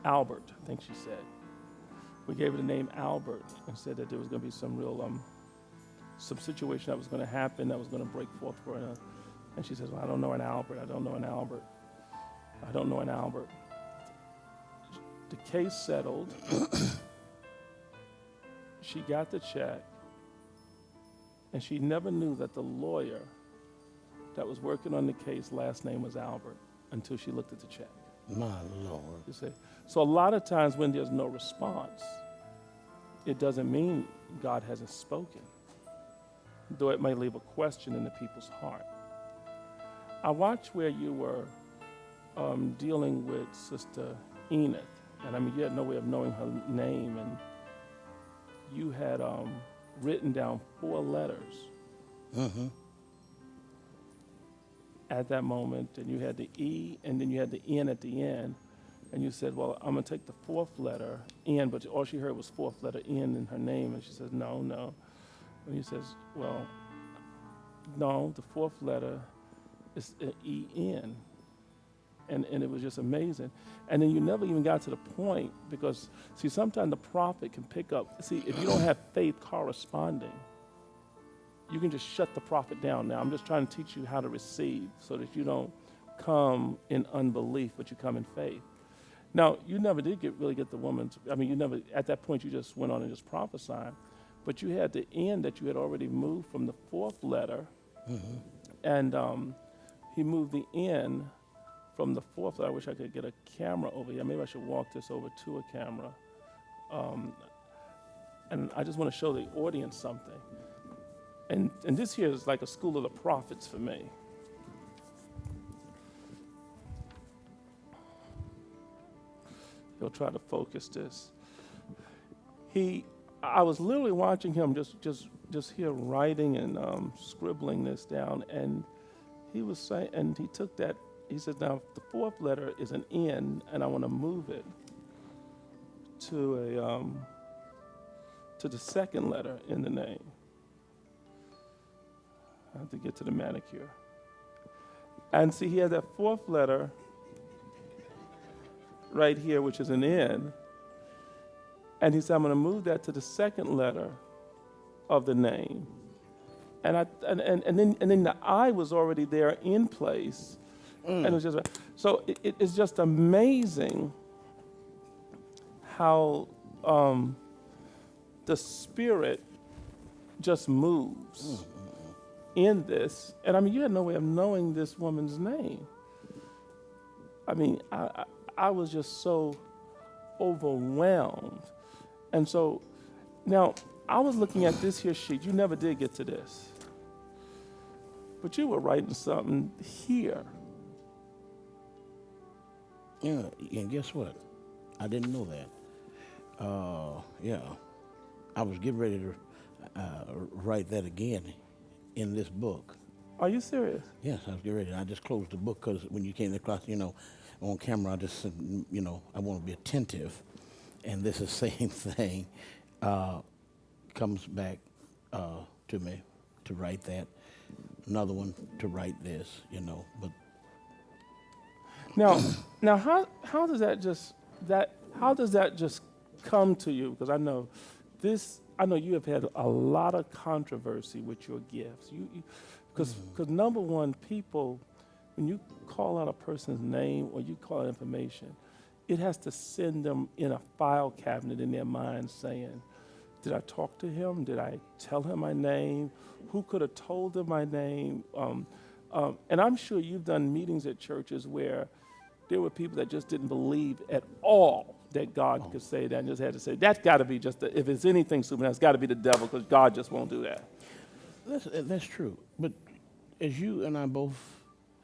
Albert, I think she said. We gave her the name Albert and said that there was going to be some real, some situation that was going to happen that was going to break forth for her. And she says, well, I don't know an Albert. I don't know an Albert. I don't know an Albert. The case settled. She got the check. And she never knew that the lawyer that was working on the case, last name was Albert, until she looked at the check. My Lord. You see? So a lot of times when there's no response, it doesn't mean God hasn't spoken, though it may leave a question in the people's heart. I watched where you were dealing with Sister Enid, and I mean, you had no way of knowing her name, and you had written down 4 letters at that moment, and you had the E, and then you had the N at the end, and you said, well, I'm going to take the 4th letter, N, but all she heard was 4th letter N in her name, and she says, no. And he says, well, no, the 4th letter is E-N. And it was just amazing. And then you never even got to the point because, see, sometimes the prophet can pick up. See, if you don't have faith corresponding, you can just shut the prophet down. Now, I'm just trying to teach you how to receive so that you don't come in unbelief, but you come in faith. Now, you never did really get the woman. You never, at that point, you just went on and just prophesied. But you had the N that you had already moved from the 4th letter. And he moved the N from the 4th letter. I wish I could get a camera over here. Maybe I should walk this over to a camera. And I just want to show the audience something. And this here is like a school of the prophets for me. He'll try to focus this. I was literally watching him just here writing and scribbling this down, and he was saying, and he took that, he said, now the 4th letter is an N, and I want to move it to the 2nd letter in the name. I have to get to the manicure. And see, he had that 4th letter right here, which is an N. And he said, I'm going to move that to the 2nd letter of the name. And then the I was already there in place. And it was just, so it's just amazing how the Spirit just moves in this. And I mean, you had no way of knowing this woman's name. I mean, I was just so overwhelmed. And so now I was looking at this here sheet. You never did get to this. But you were writing something here. Yeah, and guess what? I didn't know that. Yeah, I was getting ready to write that again in this book. Are you serious? Yes, I was getting ready. I just closed the book because when you came to class, on camera, I just said, I want to be attentive. And this is the same thing. Comes back to me to write that. Another one to write this, but. Now, how does that just come to you? Because I know you have had a lot of controversy with your gifts. Because number one, people, when you call out a person's name or you call out information, it has to send them in a file cabinet in their mind saying, did I talk to him? Did I tell him my name? Who could have told him my name? And I'm sure you've done meetings at churches where there were people that just didn't believe at all that God could say that and just had to say, that's got to be if it's anything supernatural, it's got to be the devil because God just won't do that. That's true. But as you and I both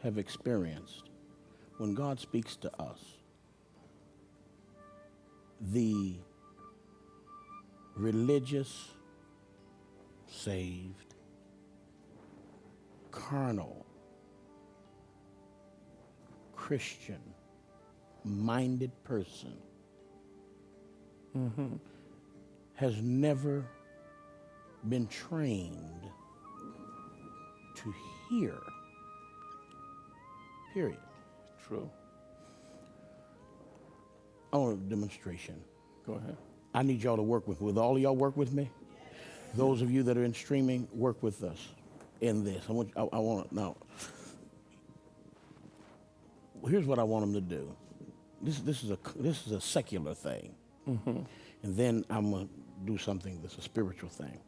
have experienced, when God speaks to us, the religious, saved, carnal, Christian-minded person has never been trained to hear, period. True. I want a demonstration. Go ahead. I need y'all to work with me. Will all of y'all work with me? Those of you that are in streaming, work with us in this. I want to now. Here's what I want them to do. This is a secular thing, and then I'm gonna do something that's a spiritual thing.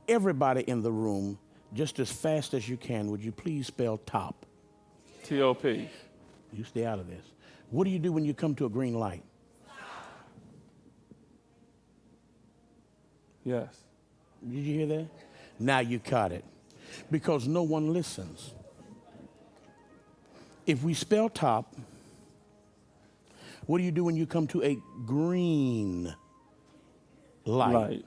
Everybody in the room, just as fast as you can, would you please spell top? T-O-P. You stay out of this. What do you do when you come to a green light? Yes. Did you hear that? Now you caught it. Because no one listens. If we spell top, what do you do when you come to a green light?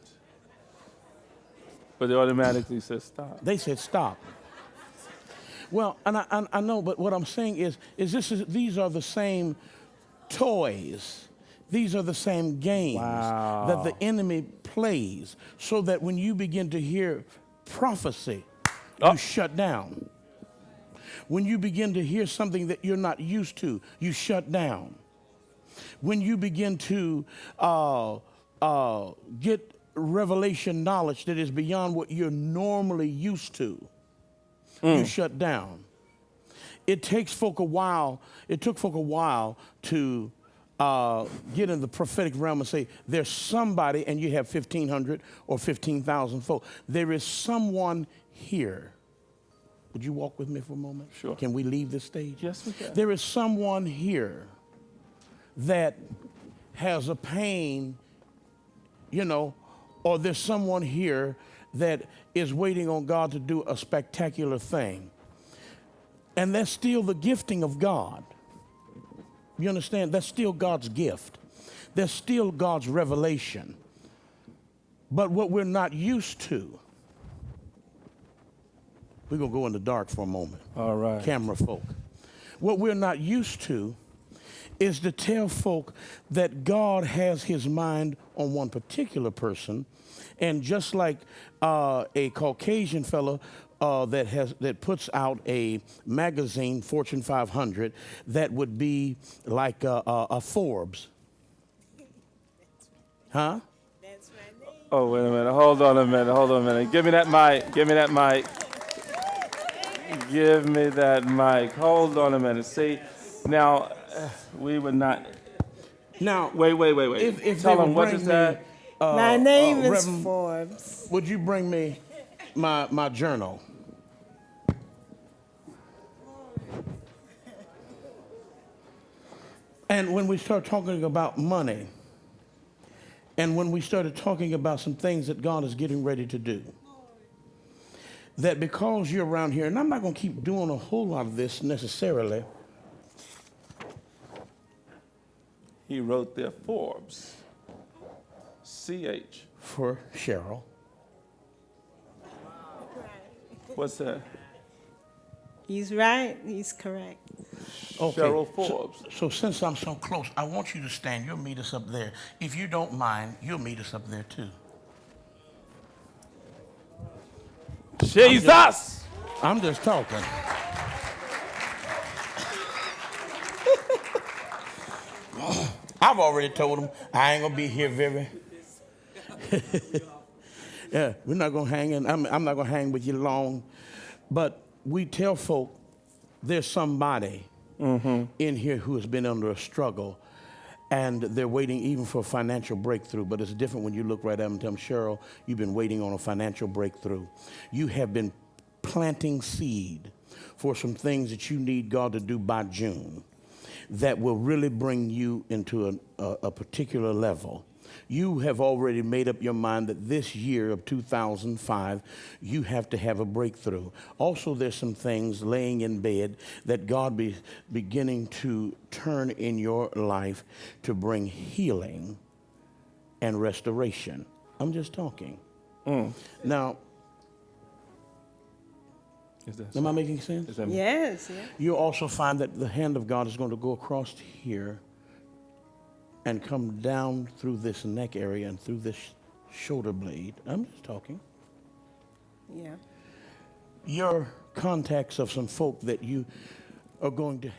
But they automatically said stop. They said stop. Well, and I know, but what I'm saying is these are the same toys. These are the same games that the enemy plays, so that when you begin to hear prophecy, you shut down. When you begin to hear something that you're not used to, you shut down. When you begin to get revelation knowledge that is beyond what you're normally used to, you shut down. It took folk a while to get in the prophetic realm and say, there's somebody, and you have 1,500 or 15,000 folk. There is someone here. Would you walk with me for a moment? Sure. Can we leave this stage? Yes, we can. There is someone here that has a pain, or there's someone here that is waiting on God to do a spectacular thing. And that's still the gifting of God. You understand? That's still God's gift. That's still God's revelation. But what we're not used to, we're going to go in the dark for a moment. All right. Camera folk. What we're not used to is to tell folk that God has his mind on one particular person. And just like a Caucasian fellow that puts out a magazine, Fortune 500, that would be like a Forbes. Huh? That's my name. Oh, wait a minute. Hold on a minute. Give me that mic. Give me that mic. Hold on a minute. See, now, we would not. Now, Wait. If Tell they them would what bring is me, that? My name is Reverend, Forbes. would you bring me my journal? And when we start talking about money, and when we started talking about some things that God is getting ready to do, that because you're around here, and I'm not going to keep doing a whole lot of this necessarily. He wrote there Forbes. CH. For Cheryl. What's that? He's right. He's correct. Okay. Cheryl Forbes. So since I'm so close, I want you to stand. You'll meet us up there. If you don't mind, you'll meet us up there too. Jesus! I'm just talking. I've already told him I ain't gonna be here very. Yeah, we're not gonna hang in. I'm not gonna hang with you long, but we tell folk there's somebody in here who has been under a struggle, and they're waiting even for a financial breakthrough. But it's different when you look right at them and tell them, Cheryl, you've been waiting on a financial breakthrough. You have been planting seed for some things that you need God to do by June that will really bring you into a particular level. You have already made up your mind that this year of 2005, you have to have a breakthrough. Also, there's some things laying in bed that God be beginning to turn in your life to bring healing and restoration. I'm just talking. Now, am I making sense? Yes, yeah. You also find that the hand of God is going to go across here and come down through this neck area and through this shoulder blade. I'm just talking. Yeah. Your contacts of some folk that you are going to